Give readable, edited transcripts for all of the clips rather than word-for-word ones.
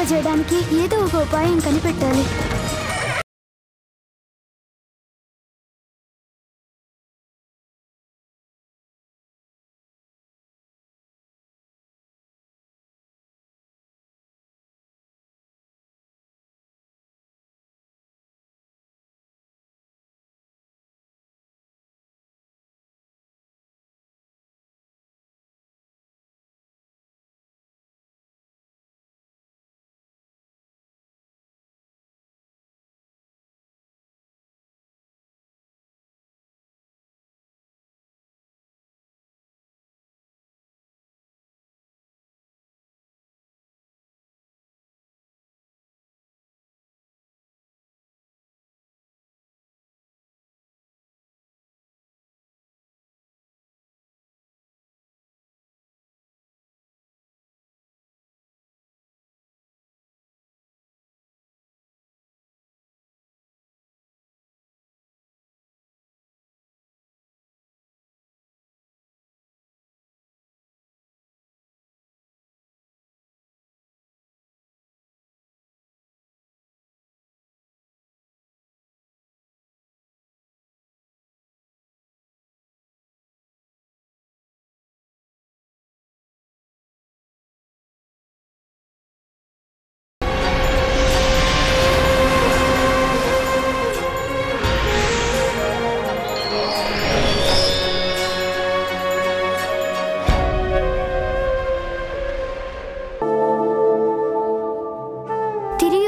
వర్తింపజేయడానికి ఏదో ఒక ఉపాయం కనిపెట్టాలి.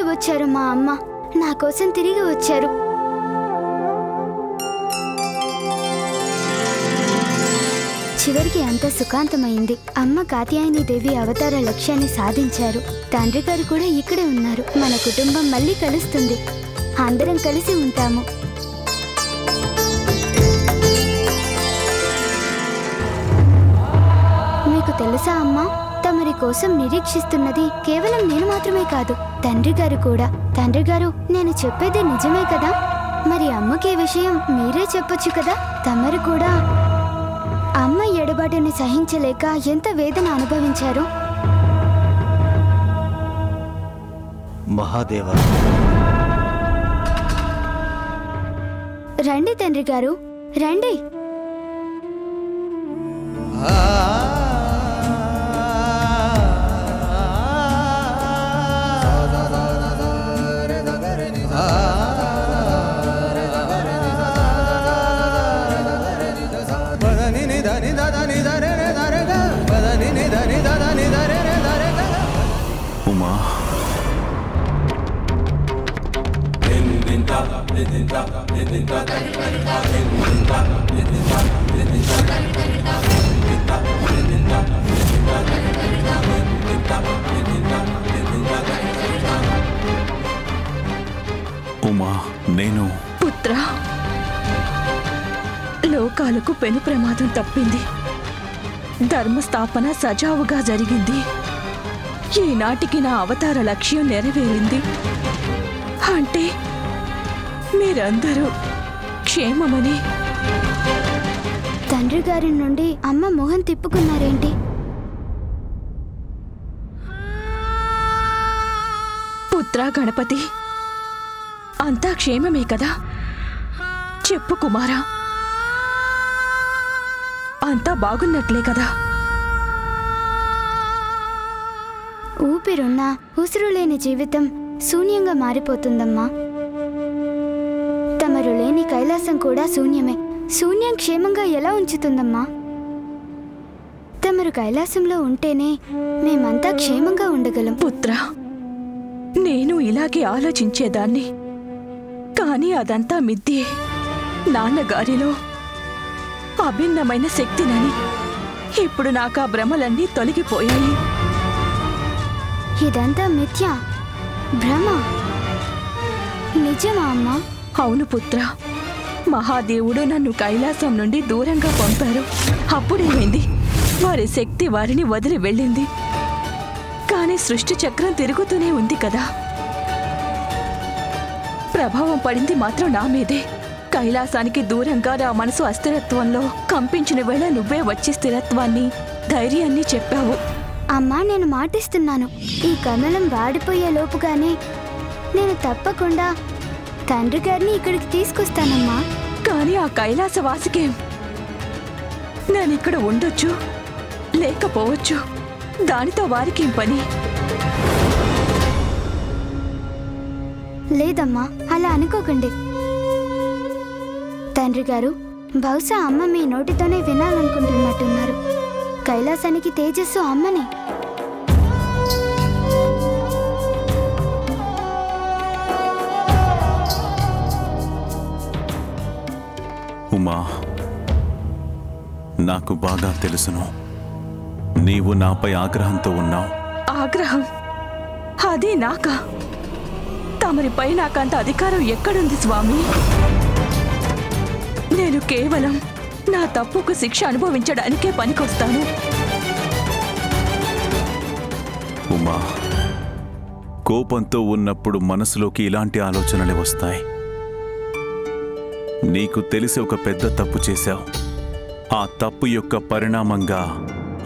వచ్చారు మా అమ్మ, నా కోసం తిరిగి వచ్చారు. చివరికి అంత సుఖాంతమైంది. అమ్మ కాత్యాయని దేవి అవతార లక్ష్యాన్ని సాధించారు. తండ్రి గారు కూడా ఇక్కడే ఉన్నారు. మన కుటుంబం మళ్ళీ కలుస్తుంది. అందరం కలిసి ఉంటాము. మీకు తెలుసా అమ్మా, తమరి కోసం నిరీక్షిస్తున్నది కేవలం నేను మాత్రమే కాదు, తండ్రి గారు కూడా. తండ్రి గారు, నేను చెప్పేది నిజమే కదా? మరి అమ్మకి విషయం మీరే చెప్పొచ్చు కదా. తమరు కూడా అమ్మ ఎడబాటుని సహించలేక ఎంత వేదన అనుభవించారు. మహాదేవ, రండి తండ్రి గారు, రండి. ఉమా, ఉమా, నేను పుత్ర, లోకాలకు పెను ప్రమాదం తప్పింది. ధర్మస్థాపన సజావుగా జరిగింది. ఈనాటికి నా అవతార లక్ష్యం నెరవేరింది. అంటే మీరందరూ క్షేమమని. తండ్రి గారి నుండి అమ్మ మొహం తిప్పుకున్నారేంటి? పుత్ర గణపతి, అంతా క్షేమమే కదా? చెప్పు కుమారా, అంతా బాగున్నట్లే కదా? ఊపిరున్నా ఉసురు లేని జీవితం శూన్యంగా మారిపోతుందమ్మా. తమరు లేని కైలాసం కూడా శూన్యమే. శూన్యం క్షేమంగా ఎలా ఉంచుతుందమ్మా? తమరు కైలాసంలో ఉంటేనే మేమంతా క్షేమంగా ఉండగలం. పుత్ర, నేను ఇలాగే ఆలోచించేదాన్ని, కానీ అదంతా మిథ్యే. నాన్నగారిలో అభిన్నమైన శక్తినని ఇప్పుడు నాకు ఆ భ్రమలన్నీ తొలగిపోయాయి. ఇదంతా మిథ్య, భ్రమ, నిజమా అమ్మా? అవును పుత్ర, మహాదేవుడు నన్ను కైలాసం నుండి దూరంగా పంపారు. అప్పుడేమైంది? వారి శక్తి వారిని వదిలి వెళ్ళింది. కానీ సృష్టి చక్రం తిరుగుతూనే ఉంది కదా. ప్రభావం పడింది మాత్రం నా మీదే. కైలాసానికి దూరంగా నా మనసు అస్థిరత్వంలో కంపించిన వేళ నువ్వే వచ్చి స్థిరత్వాన్ని, ధైర్యాన్ని చెప్పావు. అమ్మా, నేను మాటిస్తున్నాను, ఈ కమలం వాడిపోయే లోపుగానే నేను తప్పకుండా తండ్రి గారిని ఇక్కడికి తీసుకొస్తానమ్మా. కానీ ఆ కైలాసవాసికేం? నేను ఇక్కడ ఉండొచ్చు, లేకపోవచ్చు. దానితో వారికేం పని? లేదమ్మా, అలా అనుకోకండి. తండ్రి గారు, బహుశా అమ్మ మీ నోటితోనే వినాలనుకుంటున్నట్టున్నారు. కైలాసానికి తేజస్సు అమ్మనే. ఉమా, నాకు బాగా తెలుసును, నీవు నాపై ఆగ్రహంతో ఉన్నావు. ఆగ్రహం? అది నాకా? తమరిపై నాకంత అధికారం ఎక్కడుంది స్వామి? నేను కేవలం నా తప్పుకు శిక్ష అనుభవించడానికే పనికొస్తాను. ఉమా, కోపంతో ఉన్నప్పుడు మనసులోకి ఇలాంటి ఆలోచనలే వస్తాయి. నీకు తెలిసి ఒక పెద్ద తప్పు చేశావు. ఆ తప్పు యొక్క పరిణామంగా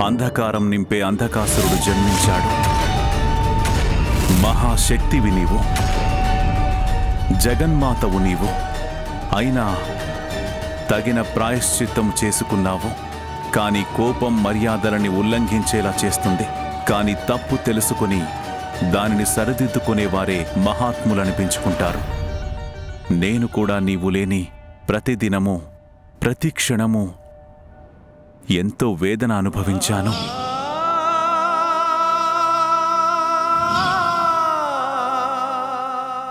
అంధకారం నింపే అంధకాసురుడు జన్మించాడు. మహాశక్తివి నీవు, జగన్మాతవు నీవు. అయినా తగిన ప్రాయశ్చిత్తం చేసుకున్నావు. కానీ కోపం మర్యాదలని ఉల్లంఘించేలా చేస్తుంది. కానీ తప్పు తెలుసుకుని దానిని సరిదిద్దుకునేవారే మహాత్ములనిపించుకుంటారు. నేను కూడా నీవు లేని ప్రతిదినము, ప్రతి క్షణము ఎంతో వేదన అనుభవించాను.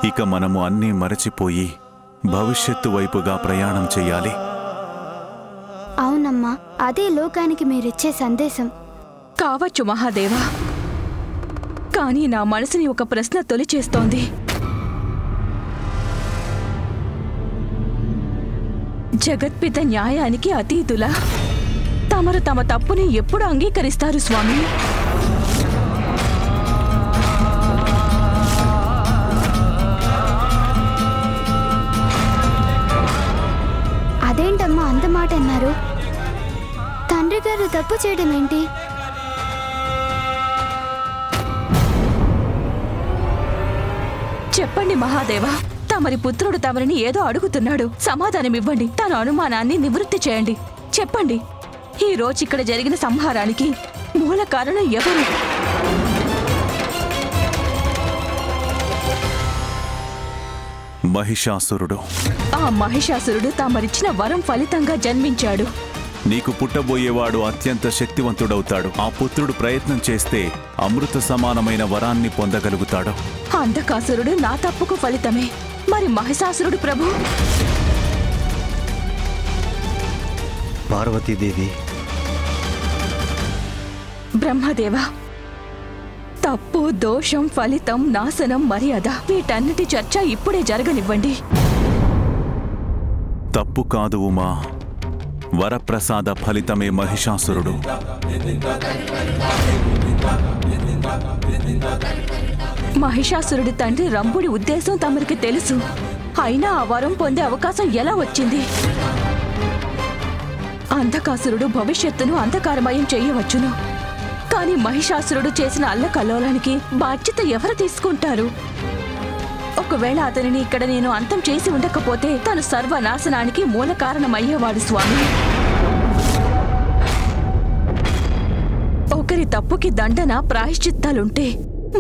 ఇక మనము అన్నీ మరచిపోయి భవిష్యత్తు వైపుగా ప్రయాణం చేయాలి. అవునమ్మా, అదే లోకానికి మీరిచ్చే సందేశం. కావచ్చు మహాదేవా, కానీ నా మనసుని ఒక ప్రశ్న తొలిచేస్తోంది. జగత్పిత న్యాయానికి అతీతులా తమరు తమ తప్పుని ఎప్పుడు అంగీకరిస్తారు స్వామి? అదేంటమ్మా అంత మాట అన్నారు? తండ్రి గారు తప్పు చేయడం ఏంటి? చెప్పండి మహాదేవా, తమరి పుత్రుడు తమరిని ఏదో అడుగుతున్నాడు. సమాధానమివ్వండి. తన అనుమానాన్ని నివృత్తి చేయండి. చెప్పండి, ఈ రోజు ఇక్కడ జరిగిన సంహారానికి మూల కారణం ఎవరు? మహిషాసురుడు. ఆ మహిషాసురుడు తమరిచ్చిన వరం ఫలితంగా జన్మించాడు. నీకు పుట్టబోయేవాడు అత్యంత శక్తివంతుడవుతాడు. ఆ పుత్రుడు ప్రయత్నం చేస్తే అమృత సమానమైన వరాన్ని పొందగలుగుతాడు. అంధకాసురుడు నా తప్పుకు ఫలితమే. మరి మహిషాసురుడు ప్రభు? పార్వతీదేవి. బ్రహ్మదేవా, తప్పు, దోషం, ఫలితం, నాశనం, మర్యాద వీటన్నిటి చర్చ ఇప్పుడే జరగనివ్వండి. తప్పు కాదు ఉమా, వరప్రసాద ఫలితమే మహిషాసురుడు. మహిషాసురుడి తండ్రి రంభుడి ఉద్దేశం తమరికి తెలుసు. అయినా ఆ వరం పొందే అవకాశం ఎలా వచ్చింది? అంధకాసురుడు భవిష్యత్తును అంధకారమయం చేయవచ్చును. కానీ మహిషాసురుడు చేసిన అల్లకల్లోలానికి బాధ్యత ఎవరు తీసుకుంటారు? ఒకవేళ అతనిని ఇక్కడ నేను అంతం చేసి ఉండకపోతే తను సర్వనాశనానికి మూల కారణమయ్యేవాడు స్వామి. ఒకరి తప్పుకి దండన, ప్రాయశ్చిత్తాలుంటే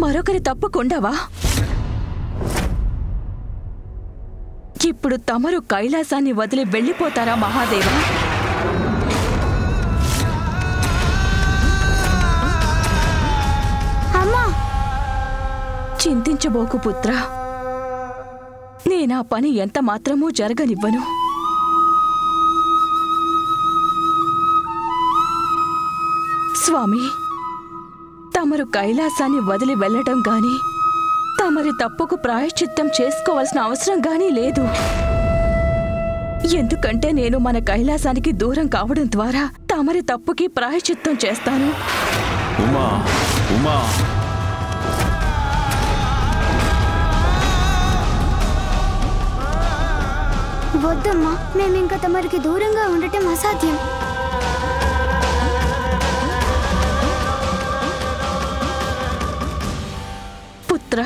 మరొకరి తప్పుకుండవా? ఇప్పుడు తమరు కైలాసాన్ని వదిలి వెళ్ళిపోతారా మహాదేవా? చింతించబోకు పుత్ర, నేనా పని ఎంత మాత్రమూ జరగనివ్వను. స్వామి, తమరు కైలాసాన్ని వదిలి వెళ్ళటం గాని తమరి తప్పుకు ప్రాయశ్చిత్తం చేసుకోవాల్సిన అవసరం గానీ లేదు. ఎందుకంటే నేను మన కైలాసానికి దూరం కావడం ద్వారా తమరి తప్పుకి ప్రాయశ్చిత్తం చేస్తాను. ఉమా, ఉమా, వద్దమ్మా, మేమింక తమరికి దూరంగా ఉండటం అసాధ్యం. పుత్ర.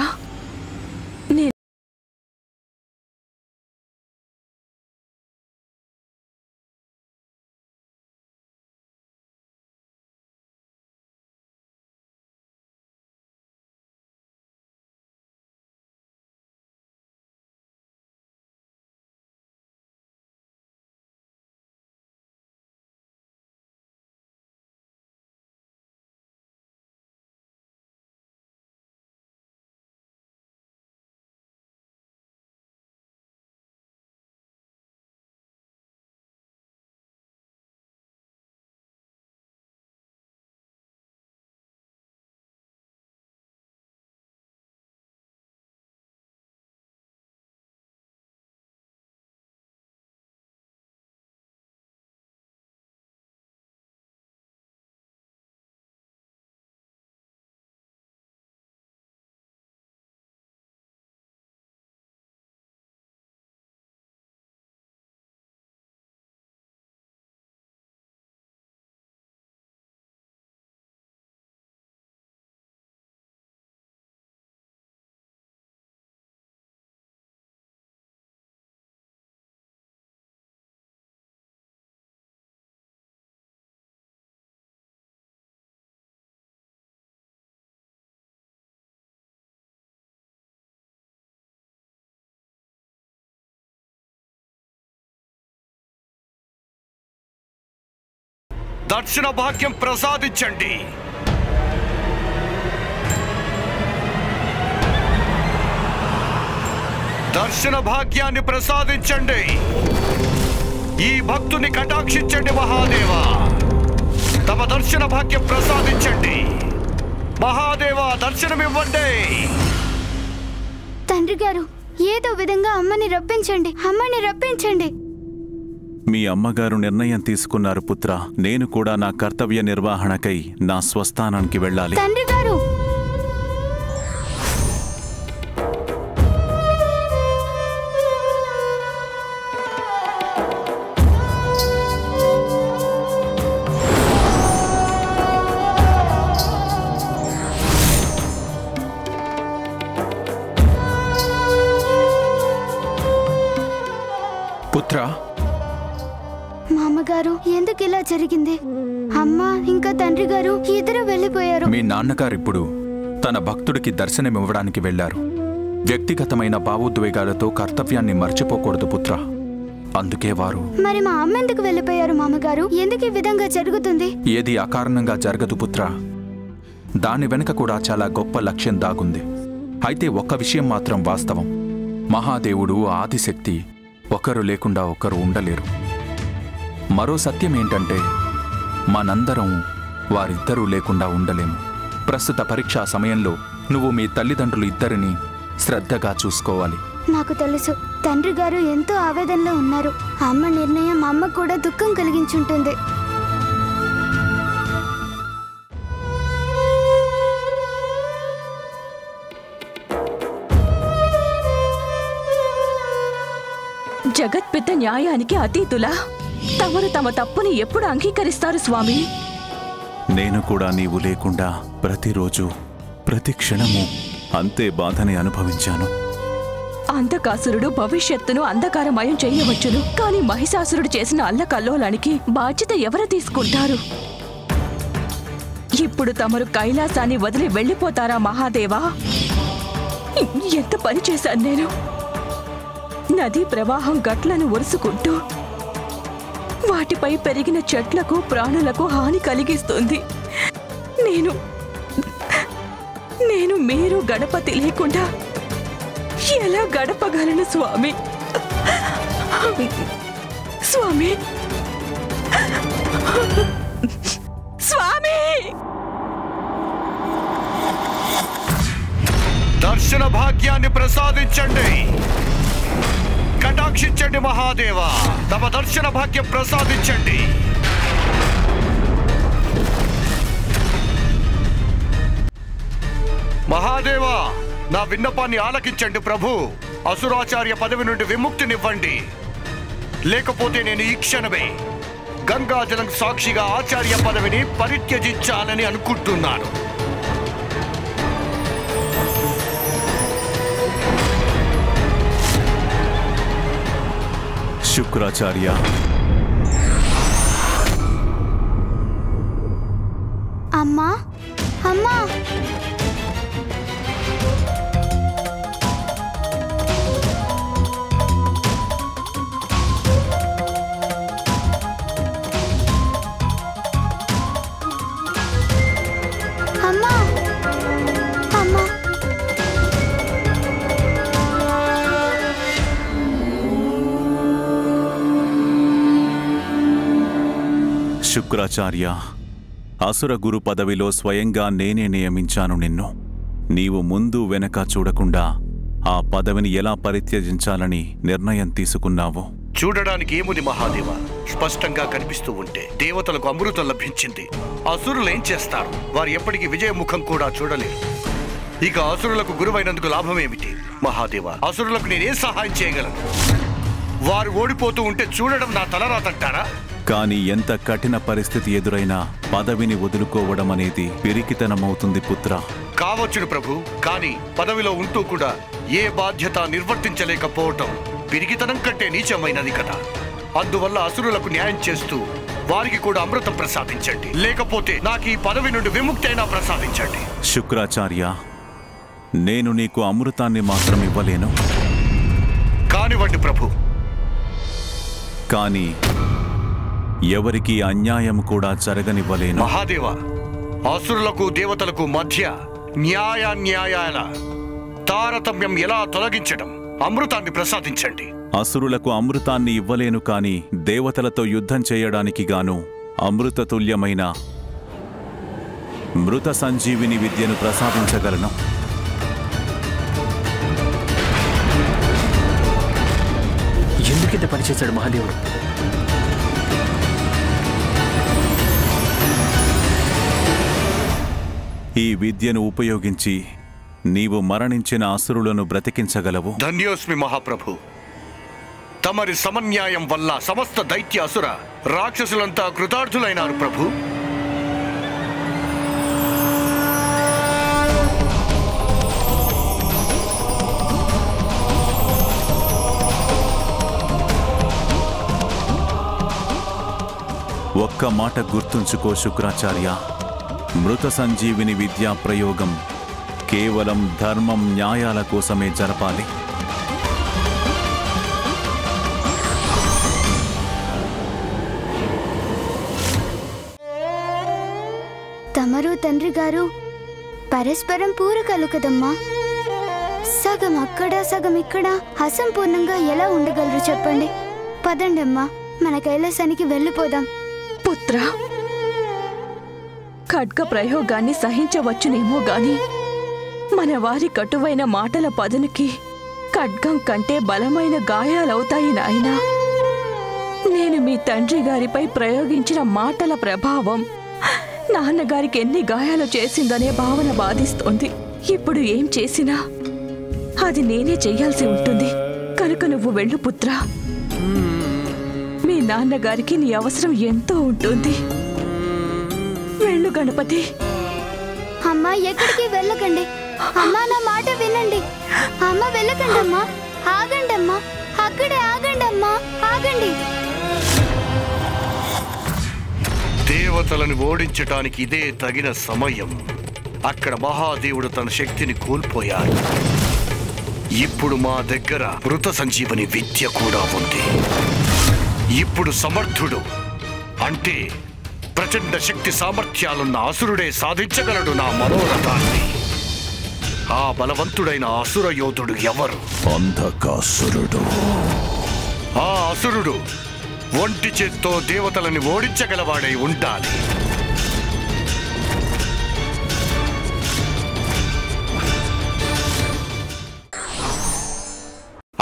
దర్శన భాగ్యం ప్రసాదించండి. దర్శన భాగ్యాన్ని ప్రసాదించండి. ఈ భక్తుని కటాక్షించండి మహాదేవా. తమ దర్శన భాగ్యం ప్రసాదించండి మహాదేవా. దర్శనమివ్వండి. తండ్రి గారు, ఏదో విధంగా అమ్మని రప్పించండి, అమ్మని రప్పించండి. మీ అమ్మగారు నిర్ణయం తీసుకున్నారు పుత్ర. నేను కూడా నా కర్తవ్య నిర్వహణకై నా స్వస్థానానికి వెళ్ళాలి. తండ్రి గారు, పుత్ర, మామగారు, ఎందుకు ఇలా జరిగింది? అమ్మ ఇంకా తండ్రి గారు ఇద్దరు వెళ్ళిపోయారు. మీ నాన్నగారిప్పుడు తన భక్తుడికి దర్శనమివ్వడానికి వెళ్లారు. వ్యక్తిగతమైన భావోద్వేగాలతో కర్తవ్యాన్ని మర్చిపోకూడదు పుత్ర. అందుకే వారు. మరి మా అమ్మ ఎందుకు వెళ్ళిపోయారు మామగారు? ఎందుకు ఈ విధంగా జరుగుతుంది? ఏది అకారణంగా జరగదు పుత్ర. దాని వెనుక కూడా చాలా గొప్ప లక్ష్యం దాగుంది. అయితే ఒక్క విషయం మాత్రం వాస్తవం. మహాదేవుడు ఆదిశక్తి. ఒకరు లేకుండా ఒకరు ఉండలేరు. మరో సత్యం ఏంటంటే మనందరం వారిద్దరూ లేకుండా ఉండలేము. ప్రస్తుత పరీక్షా సమయంలో నువ్వు మీ తల్లిదండ్రులు ఇద్దరిని శ్రద్ధగా చూసుకోవాలి. నాకు తెలుసు, తండ్రి గారు ఎంతో ఆవేదనలో ఉన్నారు. అమ్మ నిర్ణయం అమ్మ కూడా దుఃఖం కలిగించుంటుంది. జగత్పిత న్యాయానికి అతీతులా తమరు తమ తప్పుని ఎప్పుడు అంగీకరిస్తారు స్వామి? నేను కూడా నీవు లేకుండా ప్రతిరోజు ప్రతి క్షణము అంతే బాధని అనుభవించాను. అంధకాసురుడు భవిష్యత్తును అంధకారమయం చేయవచ్చును, కానీ మహిషాసురుడు చేసిన అల్లకల్లోలానికి బాధ్యత ఎవరు తీసుకుంటారు? ఇప్పుడు తమరు కైలాసాన్ని వదిలి వెళ్ళిపోతారా మహాదేవా? ఎంత పని చేశాను నేను. నదీ ప్రవాహం గట్లను ఒరుసుకుంటూ వాటిపై పెరిగిన చెట్లకు ప్రాణులకు హాని కలిగిస్తుంది. నేను మీరు గణపతి లేకుండా ఎలా గడపగలను స్వామి? స్వామి, స్వామి! దర్శన భాగ్యాన్ని ప్రసాదించండి. కటాక్షించండి మహాదేవా. తమ దర్శన భాగ్యం ప్రసాదించండి. మహాదేవా, నా విన్నపాన్ని ఆలకించండి ప్రభు. అసురాచార్య పదవి నుండి విముక్తినివ్వండి. లేకపోతే నేను ఈ క్షణమే గంగాజలం సాక్షిగా ఆచార్య పదవిని పరిత్యజించాలని అనుకుంటున్నాను. శుక్రాచార్య, అమ్మా అమ్మా అమ్మా అమ్మా శుక్రాచార్య, అసుర గురు పదవిలో స్వయంగా నేనే నియమించాను నిన్ను. నీవు ముందు వెనక చూడకుండా ఆ పదవిని ఎలా పరిత్యజించాలని నిర్ణయం తీసుకున్నావు? చూడడానికి ఏముంది మహాదేవ, స్పష్టంగా కనిపిస్తూ ఉంటే దేవతలకు అమృతం లభించింది. అసురులు ఏం చేస్తారు? వారు ఎప్పటికీ విజయముఖం కూడా చూడలేరు. ఇక అసురులకు గురువైనందుకు లాభమేమిటి? మహాదేవ, అసురులకు నేనేం సహాయం చేయగలను? వారు ఓడిపోతూ ఉంటే చూడడం నా తలరాతంటారా? కానీ ఎంత కఠిన పరిస్థితి ఎదురైనా పదవిని వదులుకోవడం అనేది పిరికితనమవుతుంది పుత్ర. కావచ్చును ప్రభు, కానీ పదవిలో ఉంటూ కూడా ఏ బాధ్యత నిర్వర్తించలేకపోవటం పిరికితనం కంటే నీచమైనది కదా. అందువల్ల అసురులకు న్యాయం చేస్తూ వారికి కూడా అమృతం ప్రసాదించండి, లేకపోతే నాకు ఈ పదవి నుండి విముక్తి అయినా ప్రసాదించండి. శుక్రాచార్య, నేను నీకు అమృతాన్ని మాత్రం ఇవ్వలేను. కానివ్వండి ప్రభు. కానీ ఎవరికి అన్యాయం కూడా జరగనివ్వలేను. మహాదేవ, అసురులకు దేవతలకు మధ్య న్యాయాల తారతమ్యం ఎలా తొలగించడం? అమృతాన్ని ప్రసాదించండి. అసురులకు అమృతాన్ని ఇవ్వలేను, కాని దేవతలతో యుద్ధం చేయడానికి గాను అమృతతుల్యమైన మృత సంజీవిని విద్యను ప్రసాదించగలను. ఎందుకింత పనిచేశాడు మహాదేవుడు? ఈ విద్యను ఉపయోగించి నీవు మరణించిన అసురులను బ్రతికించగలవు. ధన్యోస్మి మహాప్రభు. తమరి సమన్యాయం వల్ల సమస్త దైత్య అసుర రాక్షసులంతా కృతార్థులైనారు ప్రభు. ఒక్క మాట గుర్తుంచుకో శుక్రాచార్య, మృత సంజీవిని విద్యా ప్రయోగం కేవలం ధర్మం న్యాయాల కోసమే జరపాలి. తమరు తండ్రి గారు పరస్పరం పూరకాలు కదమ్మా. సగం అక్కడ సగం ఇక్కడ అసంపూర్ణంగా ఎలా ఉండగలరు చెప్పండి. పదండమ్మా, మన కైలాసానికి వెళ్ళిపోదాం. పుత్ర, ఖడ్గ ప్రయోగాన్ని సహించవచ్చునేమో గాని మన వారి కటువైన మాటల పదునికి ఖడ్గం కంటే బలమైన గాయాలవుతాయి నాయనా. నేను మీ తండ్రి గారిపై ప్రయోగించిన మాటల ప్రభావం నాన్నగారికి ఎన్ని గాయాలు చేసిందనే భావన బాధిస్తోంది. ఇప్పుడు ఏం చేసినా అది నేనే చెయ్యాల్సి ఉంటుంది. కనుక నువ్వు వెళ్ళు పుత్ర. మీ నాన్నగారికి నీ అవసరం ఎంతో ఉంటుంది. వెళ్ళు గణపతి. అమ్మా, ఎక్కడికి వెళ్ళకండి. అమ్మా, నా మాట వినండి. అమ్మ, వెళ్ళకండి అమ్మా. ఆగండి అమ్మా, అక్కడే ఆగండి అమ్మా, ఆగండి. దేవతలను ఓడించటానికి ఇదే తగిన సమయం. అక్కడ మహాదేవుడు తన శక్తిని కోల్పోయాడు. ఇప్పుడు మా దగ్గర మృత సంజీవని విద్య కూడా ఉంది. ఇప్పుడు సమర్థుడు అంటే ప్రచండ శక్తి సామర్థ్యాలున్న అసురుడే సాధించగలడు నా మనోరథాన్ని. ఆ బలవంతుడైన అసుర యోధుడు ఎవరు? అంధకాసురుడు. ఆ అసురుడు ఒంటి చేత్తో దేవతలని ఓడించగలవాడై ఉండాలి.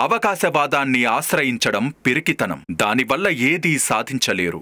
అవకాశవాదాన్ని ఆశ్రయించడం పిరికితనం. దానివల్ల ఏదీ సాధించలేరు.